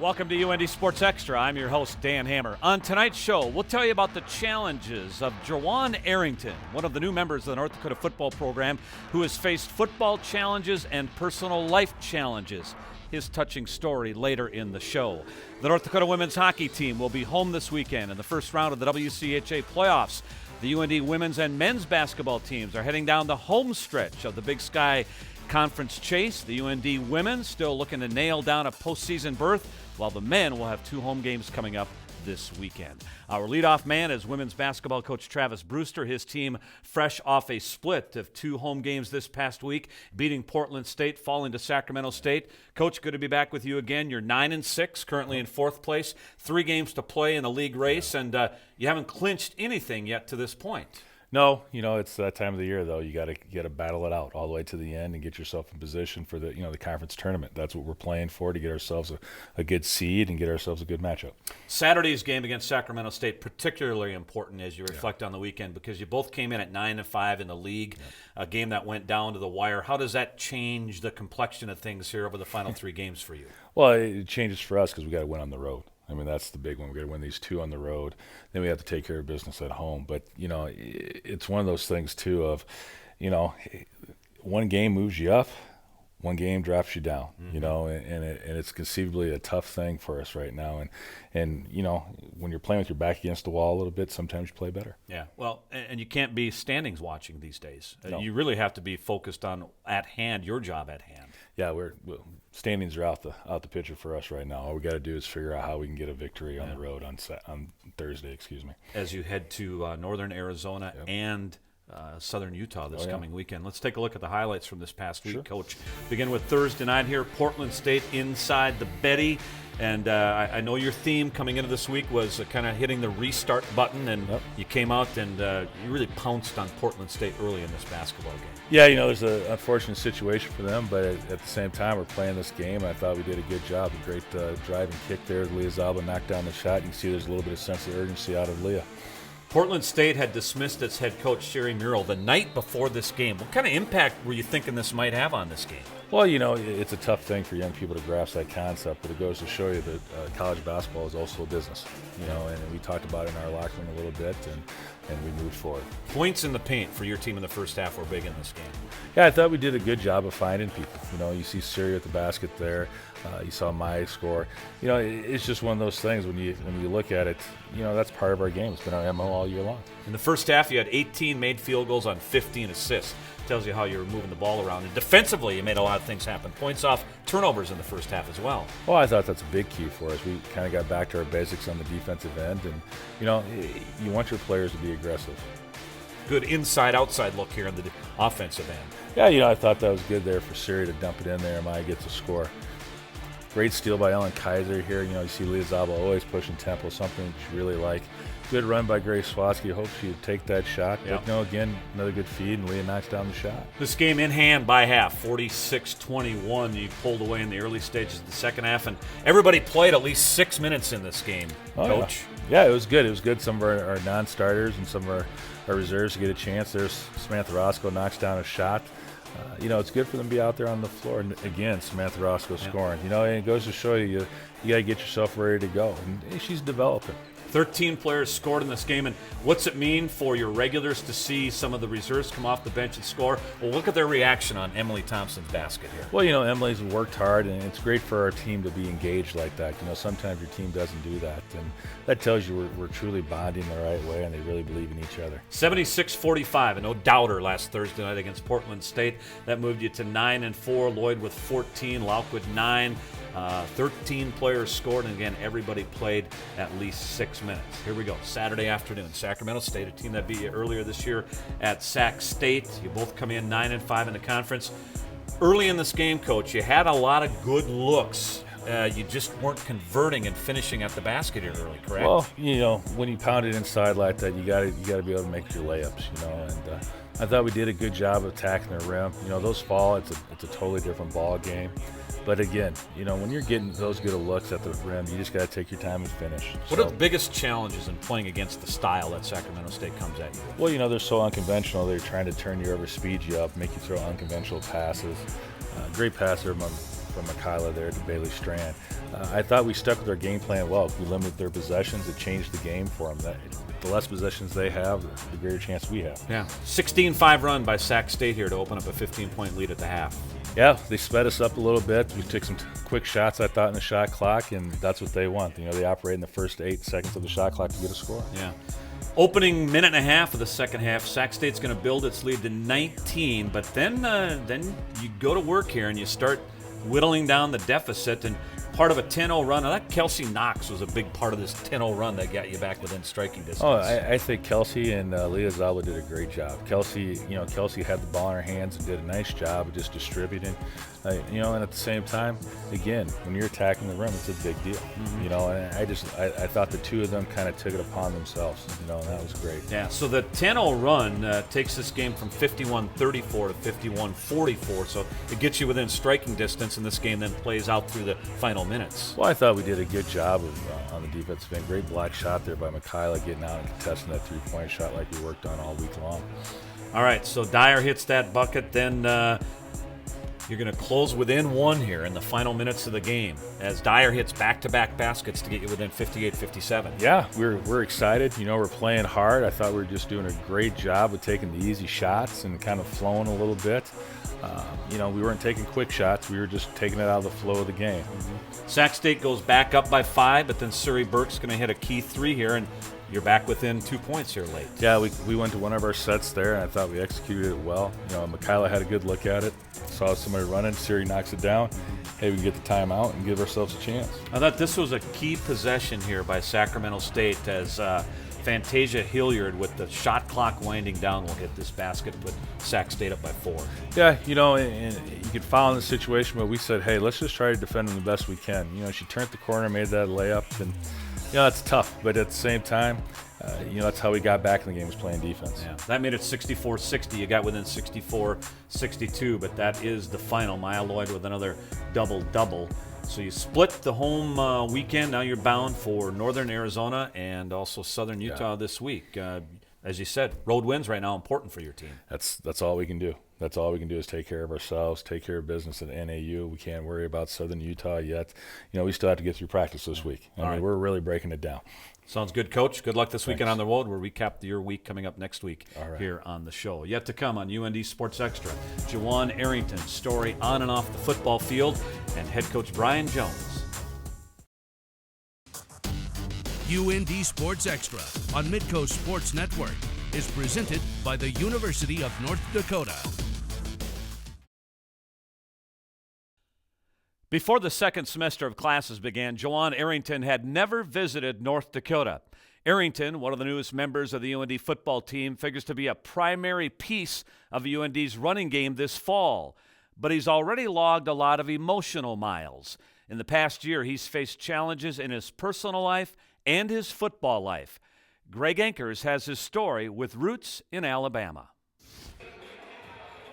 Welcome to UND Sports Extra. I'm your host, Dan Hammer. On tonight's show, we'll tell you about the challenges of Ja'Won Arrington, one of the new members of the North Dakota football program who has faced football challenges and personal life challenges. His touching story later in the show. The North Dakota women's hockey team will be home this weekend in the first round of the WCHA playoffs. The UND women's and men's basketball teams are heading down the home stretch of the Big Sky Conference chase. The UND women still looking to nail down a postseason berth, while the men will have two home games coming up this weekend. Our leadoff man is women's basketball coach Travis Brewster. His team fresh off a split of two home games this past week, beating Portland State, falling to Sacramento State. Coach, good to be back with you again. You're 9-6, currently in fourth place, 3 games to play in the league race, and you haven't clinched anything yet to this point. No, it's that time of the year though. You got to battle it out all the way to the end and get yourself in position for the the conference tournament. That's what we're playing for, to get ourselves a good seed and get ourselves a good matchup. Saturday's game against Sacramento State particularly important as you reflect on the weekend, because you both came in at 9-5 in the league, a game that went down to the wire. How does that change the complexion of things here over the final 3 games for you? Well, it changes for us because we got to win on the road. I mean, that's the big one. We got to win these 2 on the road. Then we have to take care of business at home. But, it's one of those things, too, of, one game moves you up, one game drops you down, and it's conceivably a tough thing for us right now. And when you're playing with your back against the wall a little bit, sometimes you play better. Yeah, well, and you can't be standings watching these days. No. You really have to be focused on at hand, your job at hand. Yeah, standings are out the picture for us right now. All we got to do is figure out how we can get a victory on the road on Thursday. As you head to northern Arizona and southern Utah this coming weekend. Let's take a look at the highlights from this past week, Coach. Begin with Thursday night here, Portland State inside the Betty. And I know your theme coming into this week was kind of hitting the restart button, and you came out and you really pounced on Portland State early in this basketball game. Yeah, there's an unfortunate situation for them, but at the same time, we're playing this game. I thought we did a good job, a great drive and kick there. Leah Zalba knocked down the shot. You can see there's a little bit of sense of urgency out of Leah. Portland State had dismissed its head coach, Sherry Murrell, the night before this game. What kind of impact were you thinking this might have on this game? Well, it's a tough thing for young people to grasp that concept, but it goes to show you that college basketball is also a business, and we talked about it in our locker room a little bit, and we moved forward. Points in the paint for your team in the first half were big in this game. Yeah, I thought we did a good job of finding people. You see Siri at the basket there. You saw Maya score. It's just one of those things when you look at it, that's part of our game. It's been our MO all year long. In the first half, you had 18 made field goals on 15 assists. Tells you how you were moving the ball around. And defensively, you made a lot of things happen. Points off turnovers in the first half as well. Well, I thought that's a big key for us. We kind of got back to our basics on the defensive end. And, you want your players to be aggressive. Good inside-outside look here on the offensive end. Yeah, I thought that was good there for Siri to dump it in there. Maya gets a score. Great steal by Ellen Kaiser here. You see Leah Zaba always pushing tempo, something that you really like. Good run by Grace Swatsky. Hope she would take that shot. Yep. But again, another good feed, and Leah knocks down the shot. This game in hand by half, 46-21. You pulled away in the early stages of the second half, and everybody played at least 6 minutes in this game, Coach. Yeah, it was good. It was good. Some of our non-starters and some of our reserves to get a chance. There's Samantha Roscoe knocks down a shot. It's good for them to be out there on the floor. And again, Samantha Roscoe scoring. And it goes to show you got to get yourself ready to go. And she's developing. 13 players scored in this game, and what's it mean for your regulars to see some of the reserves come off the bench and score? Well, look at their reaction on Emily Thompson's basket here. Well, Emily's worked hard, and it's great for our team to be engaged like that. Sometimes your team doesn't do that, and that tells you we're truly bonding the right way, and they really believe in each other. 76-45, a no-doubter last Thursday night against Portland State. That moved you to 9-4. Lloyd with 14, Laukwood 9. 13 players scored, and again, everybody played at least 6 minutes. Here we go. Saturday afternoon, Sacramento State, a team that beat you earlier this year at Sac State. You both come in 9-5 in the conference. Early in this game, Coach, you had a lot of good looks. You just weren't converting and finishing at the basket here early, correct? Well, when you pound it inside like that, you got to be able to make your layups, and I thought we did a good job of attacking the rim. Those fall, it's a totally different ball game. But again, when you're getting those good looks at the rim, you just got to take your time and finish. What are the biggest challenges in playing against the style that Sacramento State comes at you with? Well, they're so unconventional. They're trying to turn you over, speed you up, make you throw unconventional passes. Great passer among from Mikayla there to Bailey Strand. I thought we stuck with our game plan well. We limited their possessions. It changed the game for them. The less possessions they have, the greater chance we have. Yeah, 16-5 run by Sac State here to open up a 15-point lead at the half. Yeah, they sped us up a little bit. We took some quick shots, I thought, in the shot clock, and that's what they want. You know, they operate in the first 8 seconds of the shot clock to get a score. Yeah. Opening minute and a half of the second half, Sac State's going to build its lead to 19, but then you go to work here and you start whittling down the deficit, and part of a 10-0 run. Now, that Kelsey Knox was a big part of this 10-0 run that got you back within striking distance. Oh, I think Kelsey and Leah Zalba did a great job. Kelsey had the ball in her hands and did a nice job of just distributing. And at the same time, again, when you're attacking the rim, it's a big deal. Mm-hmm. And I thought the two of them kind of took it upon themselves. And that was great. Yeah. So the 10-0 run takes this game from 51-34 to 51-44. So it gets you within striking distance, and this game then plays out through the final minutes. Well, I thought we did a good job on the defensive end. Great block shot there by Mikayla, getting out and contesting that three-point shot like we worked on all week long. All right. So Dyer hits that bucket, then. You're going to close within 1 here in the final minutes of the game as Dyer hits back-to-back baskets to get you within 58-57. Yeah, we're excited. We're playing hard. I thought we were just doing a great job of taking the easy shots and kind of flowing a little bit. We weren't taking quick shots. We were just taking it out of the flow of the game. Mm-hmm. Sac State goes back up by 5, but then Surrey Burke's going to hit a key 3 here, and you're back within 2 points here late. Yeah, we went to one of our sets there, and I thought we executed it well. Mikayla had a good look at it. Saw somebody running. Surrey knocks it down. Hey, we can get the timeout and give ourselves a chance. I thought this was a key possession here by Sacramento State as Fantasia Hilliard, with the shot clock winding down, will hit this basket and put Sac State up by 4. Yeah, and you could foul in the situation, but we said, hey, let's just try to defend them the best we can. She turned the corner, made that layup, and it's tough, but at the same time, that's how we got back in the game, was playing defense. Yeah, that made it 64-60. You got within 64-62, but that is the final. Maya Lloyd with another double-double. So you split the home weekend. Now you're bound for Northern Arizona and also Southern Utah this week. As you said, road wins right now important for your team. That's all we can do. That's all we can do is take care of ourselves, take care of business at NAU. We can't worry about Southern Utah yet. We still have to get through practice this week. I mean, we're really breaking it down. Sounds good, Coach. Good luck this weekend on the road. We'll recap your week coming up next week here on the show. Yet to come on UND Sports Extra, Ja'Won Arrington's story on and off the football field, and head coach Brian Jones. UND Sports Extra on Midco Sports Network is presented by the University of North Dakota. Before the second semester of classes began, Ja'Won Arrington had never visited North Dakota. Arrington, one of the newest members of the UND football team, figures to be a primary piece of UND's running game this fall. But he's already logged a lot of emotional miles. In the past year, he's faced challenges in his personal life and his football life. Greg Ankers has his story with roots in Alabama.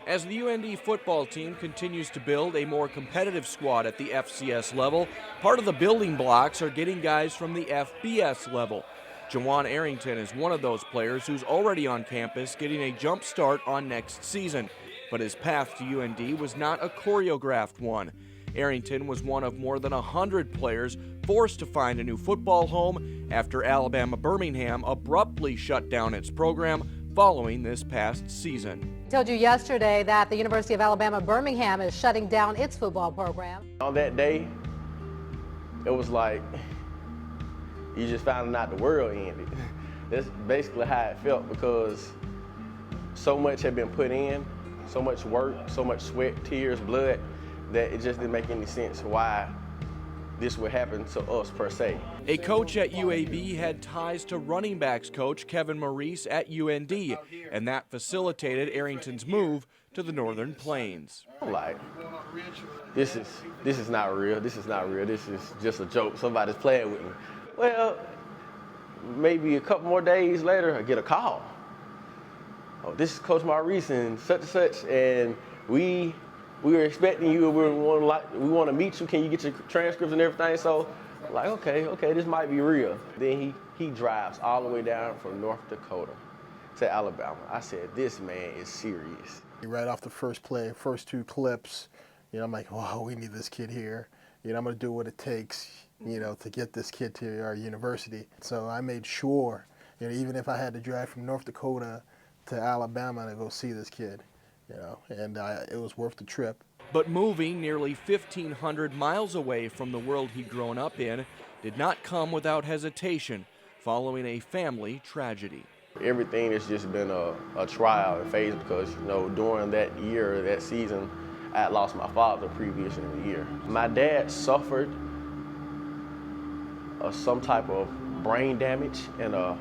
As the UND football team continues to build a more competitive squad at the FCS level, part of the building blocks are getting guys from the FBS level. Ja'Won Arrington is one of those players who's already on campus getting a jump start on next season. But his path to UND was not a choreographed one. Arrington was one of more than 100 players forced to find a new football home after Alabama Birmingham abruptly shut down its program following this past season. I told you yesterday that the University of Alabama Birmingham is shutting down its football program. On that day, it was like you just found out the world ended. That's basically how it felt, because so much had been put in, so much work, so much sweat, tears, blood, that it just didn't make any sense why this would happen to us per se. A coach at UAB had ties to running backs coach Kevin Maurice at UND, and that facilitated Arrington's move to the Northern Plains. I'm like, this is not real. This is not real. This is just a joke. Somebody's playing with me. Well, maybe a couple more days later, I get a call. Oh, this is Coach Maurice and such, and we were expecting you. We want to meet you. Can you get your transcripts and everything? So, like, okay, this might be real. Then he drives all the way down from North Dakota to Alabama. I said, this man is serious. Right off the first play, first 2 clips, I'm like, wow, we need this kid here. I'm going to do what it takes, to get this kid to our university. So I made sure, even if I had to drive from North Dakota to Alabama to go see this kid, and it was worth the trip. But moving nearly 1,500 miles away from the world he'd grown up in did not come without hesitation following a family tragedy. Everything has just been a trial and phase because, during that year, that season, I had lost my father previous in the year. My dad suffered some type of brain damage in a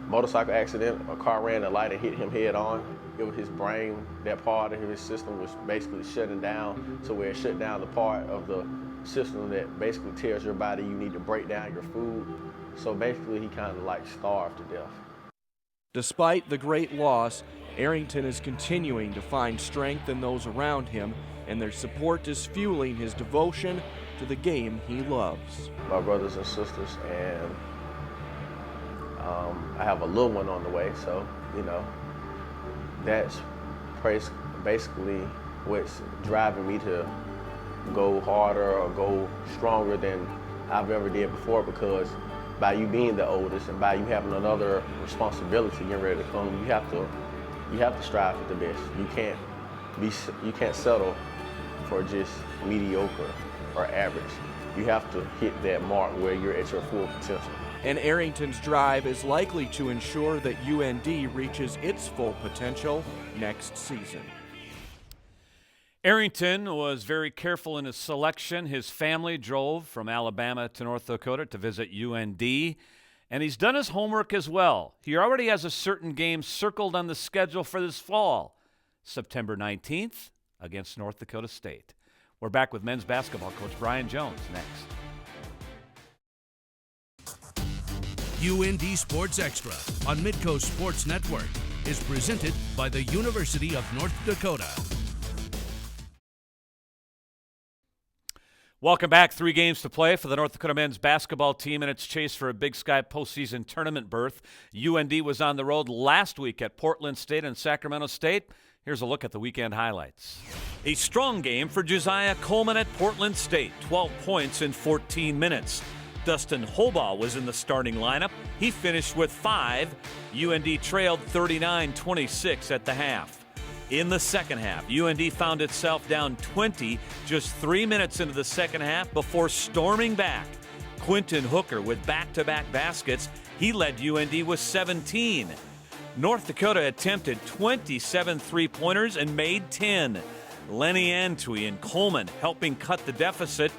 motorcycle accident. A car ran a light and hit him head on. It was his brain, that part of his system was basically shutting down, so where it shut down the part of the system that basically tells your body you need to break down your food. So basically he kind of like starved to death. Despite the great loss, Arrington is continuing to find strength in those around him, and their support is fueling his devotion to the game he loves. My brothers and sisters, and I have a little one on the way, so, that's basically what's driving me to go harder or go stronger than I've ever did before, because by you being the oldest and by you having another responsibility getting ready to come, you have to strive for the best. You can't settle for just mediocre or average. You have to hit that mark where you're at your full potential. And Arrington's drive is likely to ensure that UND reaches its full potential next season. Arrington was very careful in his selection. His family drove from Alabama to North Dakota to visit UND, and he's done his homework as well. He already has a certain game circled on the schedule for this fall, September 19th against North Dakota State. We're back with men's basketball coach Brian Jones next. UND Sports Extra on Midco Sports Network is presented by the University of North Dakota. Welcome back. 3 games to play for the North Dakota men's basketball team in its chase for a Big Sky postseason tournament berth. UND was on the road last week at Portland State and Sacramento State. Here's a look at the weekend highlights. A strong game for Josiah Coleman at Portland State, 12 points in 14 minutes. Dustin Holbaugh was in the starting lineup. He finished with 5. UND trailed 39-26 at the half. In the second half, UND found itself down 20 just 3 minutes into the second half before storming back. Quentin Hooker with back-to-back baskets. He led UND with 17. North Dakota attempted 27 three-pointers and made 10. Lenny Antwi and Coleman helping cut the deficit.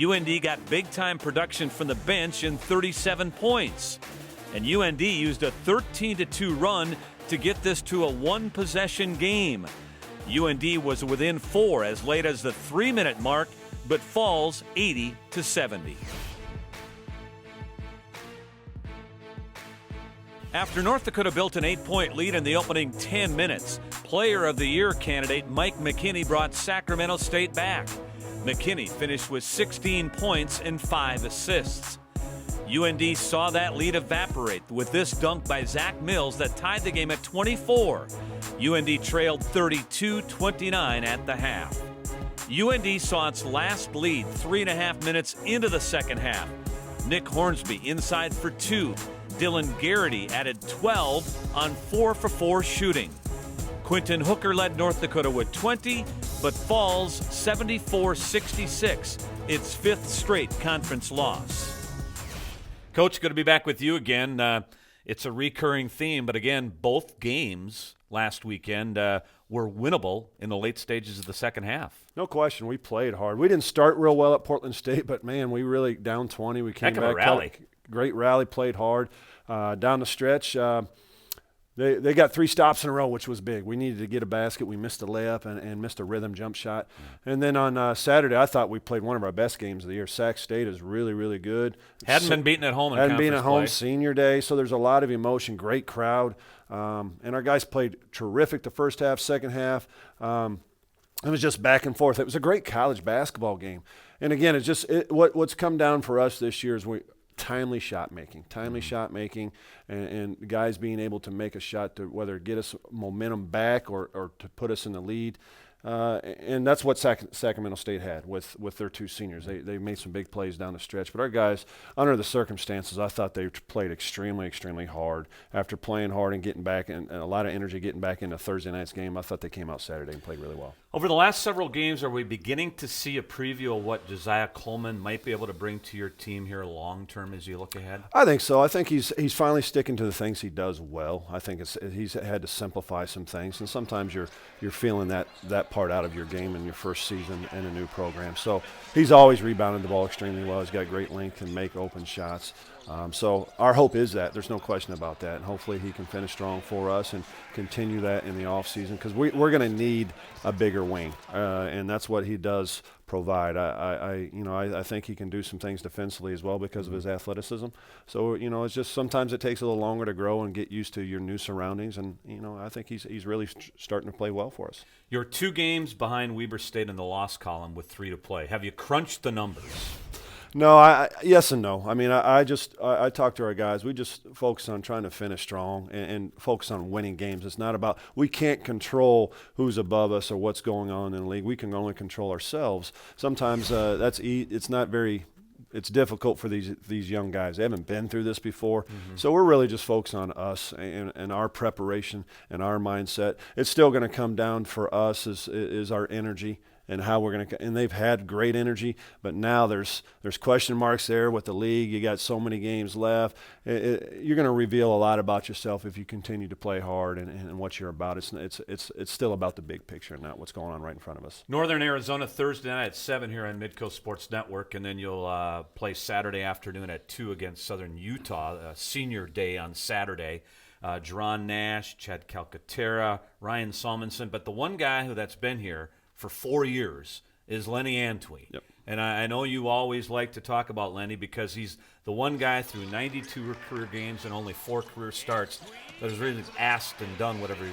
UND got big-time production from the bench in 37 points. And UND used a 13-2 run to get this to a one-possession game. UND was within 4 as late as the 3-minute mark, but falls 80-70. After North Dakota built an 8-point lead in the opening 10 minutes, Player of the Year candidate Mike McKinney brought Sacramento State back. McKinney finished with 16 points and 5 assists. UND saw that lead evaporate with this dunk by Zach Mills that tied the game at 24. UND trailed 32-29 at the half. UND saw its last lead 3.5 minutes into the second half. Nick Hornsby inside for 2. Dylan Garrity added 12 on 4-for-4 shooting. Quentin Hooker led North Dakota with 20, but falls 74-66, its 5th straight conference loss. Coach, good to be back with you again. It's a recurring theme, but again, both games last weekend were winnable in the late stages of the second half. No question, we played hard. We didn't start real well at Portland State, but man, we really down 20. We came back. A rally. Great rally, played hard. Down the stretch, they got 3 stops in a row, which was big. We needed to get a basket. We missed a layup and missed a rhythm jump shot. And then on Saturday, I thought we played one of our best games of the year. Sac State is really, really good. Hadn't been beaten at home in Hadn't been at home play. senior day, so there's a lot of emotion, great crowd. And our guys played terrific the first half, second half. It was just back and forth. It was a great college basketball game. And again, it's just what's come down for us this year is timely shot making, and guys being able to make a shot to whether get us momentum back or to put us in the lead. And that's what Sacramento State had with their two seniors. They made some big plays down the stretch. But our guys, under the circumstances, I thought they played extremely, extremely hard. After playing hard and getting back and a lot of energy getting back into Thursday night's game, I thought they came out Saturday and played really well. Over the last several games, are we beginning to see a preview of what Josiah Coleman might be able to bring to your team here long term as you look ahead? I think so. I think he's finally sticking to the things he does well. I think he's had to simplify some things, and sometimes you're feeling that part out of your game in your first season in a new program. So he's always rebounded the ball extremely well. He's got great length and make open shots. So our hope is that. There's no question about that. And hopefully he can finish strong for us and continue that in the offseason, because we're going to need a bigger wing, and that's what he does provide. I think he can do some things defensively as well because of his athleticism. So, it's just sometimes it takes a little longer to grow and get used to your new surroundings, and, I think he's really starting to play well for us. You're 2 games behind Weber State in the loss column with 3 to play. Have you crunched the numbers? No, yes and no. I mean, I talk to our guys. We just focus on trying to finish strong and focus on winning games. It's not about, we can't control who's above us or what's going on in the league. We can only control ourselves. Sometimes it's difficult for these young guys. They haven't been through this before. Mm-hmm. So we're really just focused on us and our preparation and our mindset. It's still going to come down for us is our energy and how we're going to – and they've had great energy, but now there's question marks there with the league. You got so many games left. You're going to reveal a lot about yourself if you continue to play hard and what you're about. It's still about the big picture and not what's going on right in front of us. Northern Arizona Thursday night at 7 here on Midco Sports Network, and then you'll play Saturday afternoon at 2 against Southern Utah, senior day on Saturday. Jerron Nash, Chad Calcaterra, Ryan Salmonson, but the one guy that's been here for 4 years is Lenny Antwi. Yep. And I know you always like to talk about Lenny because he's the one guy through 92 career games and only 4 career starts that has really asked and done whatever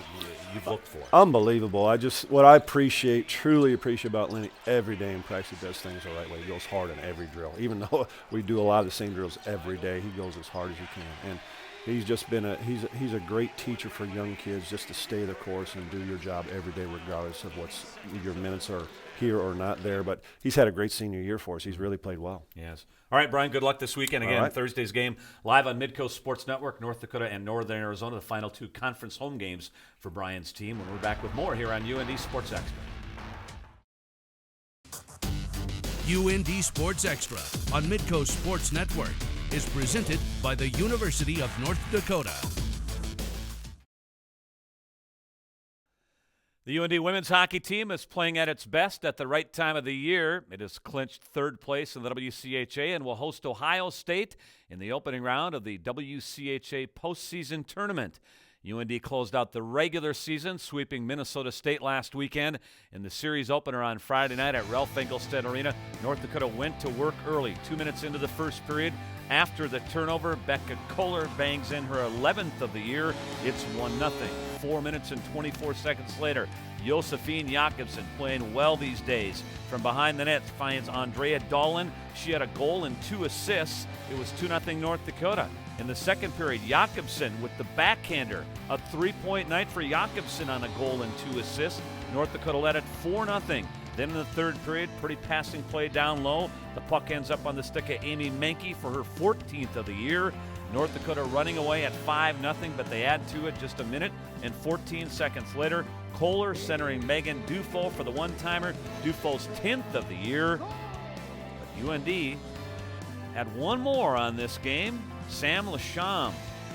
you've looked for. Unbelievable. What I truly appreciate about Lenny, every day in practice he does things the right way. He goes hard in every drill. Even though we do a lot of the same drills every day, he goes as hard as he can. And he's just been he's a great teacher for young kids just to stay the course and do your job every day regardless of what's your minutes are here or not there. But he's had a great senior year for us. He's really played well. Yes. All right, Brian, good luck this weekend. Again, Thursday's game live on Midco Sports Network, North Dakota and Northern Arizona, the final 2 conference home games for Brian's team. When we're back with more here on UND Sports Extra. UND Sports Extra on Midco Sports Network is presented by the University of North Dakota. The UND women's hockey team is playing at its best at the right time of the year. It has clinched 3rd place in the WCHA and will host Ohio State in the opening round of the WCHA postseason tournament. UND closed out the regular season, sweeping Minnesota State last weekend. In the series opener on Friday night at Ralph Engelstad Arena, North Dakota went to work early. 2 minutes into the first period, after the turnover, Becca Kohler bangs in her 11th of the year. It's 1-0. 4 minutes and 24 seconds later, Josephine Jakobsen, playing well these days, from behind the net finds Andrea Dolan. She had a goal and 2 assists. It was 2-0 North Dakota. In the second period, Jakobsen with the backhander. A 3-point night for Jakobsen on a goal and 2 assists. North Dakota led it 4-0. Then in the third period, pretty passing play down low. The puck ends up on the stick of Amy Menke for her 14th of the year. North Dakota running away at 5-0, but they add to it just a minute and 14 seconds later. Kohler centering Megan Dufault for the one-timer. Dufault's 10th of the year. But UND had one more on this game. Sam Lasham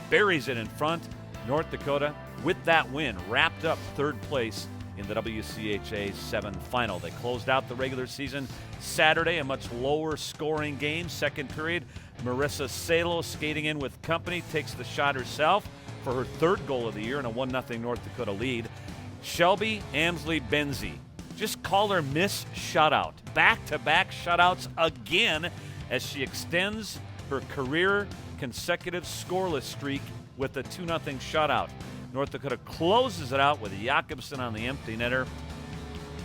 buries it in front. North Dakota, with that win, wrapped up 3rd place in the WCHA 7 final. They closed out the regular season Saturday, a much lower scoring game. Second period, Marissa Salo skating in with company, takes the shot herself for her 3rd goal of the year and a 1-0 North Dakota lead. Shelby Amsley Benzie, just call her Miss Shutout. Back-to-back shutouts again as she extends her career consecutive scoreless streak with a 2-0 shutout. North Dakota closes it out with Jakobsen on the empty netter,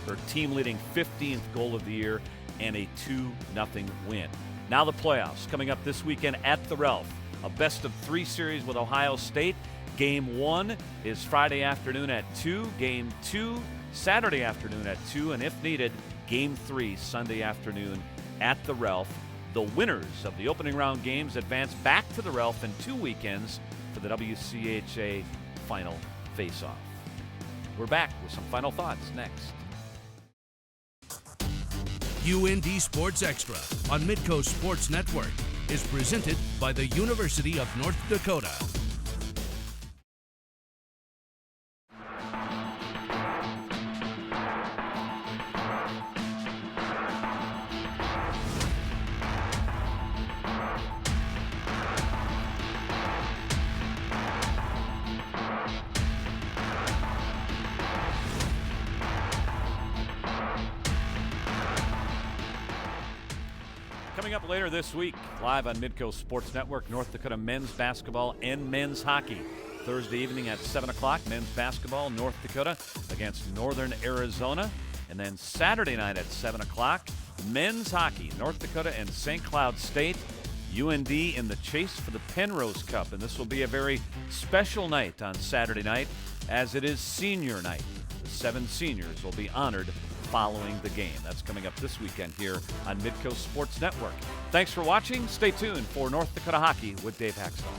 her team-leading 15th goal of the year, and a 2-0 win. Now the playoffs coming up this weekend at the Ralph. A best-of-3 series with Ohio State. Game 1 is Friday afternoon at 2. Game 2, Saturday afternoon at 2, and if needed, Game 3 Sunday afternoon at the Ralph. The winners of the opening round games advance back to the Ralph in 2 weekends for the WCHA final face-off. We're back with some final thoughts next. UND Sports Extra on Midco Sports Network is presented by the University of North Dakota. Coming up later this week, live on Midco Sports Network, North Dakota men's basketball and men's hockey. Thursday evening at 7 o'clock, men's basketball, North Dakota against Northern Arizona. And then Saturday night at 7 o'clock, men's hockey, North Dakota and St. Cloud State. UND in the chase for the Penrose Cup. And this will be a very special night on Saturday night, as it is senior night. The 7 seniors will be honored following the game. That's coming up this weekend here on Midco Sports Network. Thanks for watching. Stay tuned for North Dakota Hockey with Dave Haxtell.